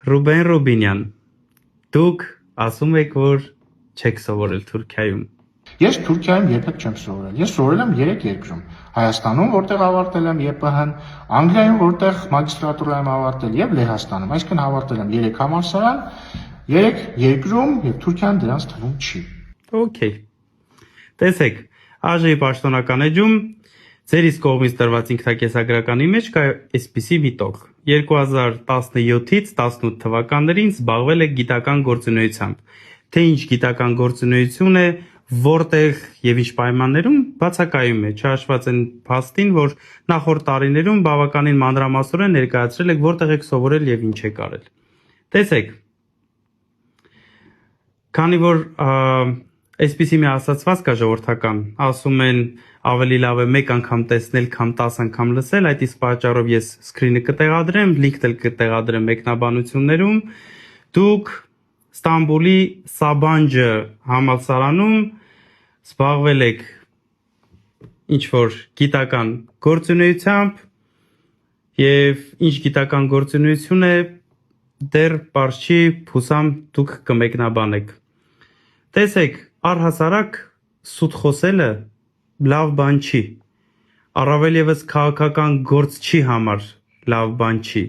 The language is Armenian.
Ռուբեն Ռուբինյան, դուք ասում եք, որ չեք սովորել Թուրքիայում։ Ես Թուրքիայում երբեք չեմ սովորել։ Ես սովորել եմ 3 երկրում. Հայաստանում, որտեղ ավարտել եմ ԵՊՀ-ն, Անգլիայում, որտեղ մագիստրատուրա եմ ավարտել, եւ Լեհաստանում։ Այսինքն ավարտել եմ 3 համալսարան, 3 երկրում, եւ Թուրքիան դրանց թվում չի։ Okay։ Տեսեք, ԱԺ-ի պաշտոնական էջում ձեր իսկ կողմից տրված ինքնակենսագրականի մեջ կա այսպիսի մի տող. 2017-ից 18 թվականներին զբաղվել եք գիտական գործունեությամբ։ Թե ինչ գիտական գործունեություն է, որտեղ եւ ինչ պայմաններում բացակայում է, չհաշված այն փաստին, որ նախորդ տարիներում բավականին մանրամասորեն ներկայացրել եք որտեղ եք սովորել եւ ինչ եք արել։ Տեսեք, քանի որ այսպիսի մի ասացված կա ժողովրդական, ասում են ավելի լավ է 1 անգամ տեսնել, քան 10 անգամ լսել, այդ իսկ պատճառով ես սկրինը կտեղադրեմ, լինքն էլ կտեղադրեմ մեկնաբանություններում։ Դուք Ստամբուլի Սաբանջը համալսարանում զբաղվել եք ինչ որ գիտական գործունեությամբ եւ ինչ գիտական գործունեություն է դեռ པարզ չի, փուսամ դուք կմեկնաբանեք։ Տեսեք, առհասարակ սուտ խոսելը լավ բան չի, առավել եւս քաղաքական գործ չի համար լավ բան չի։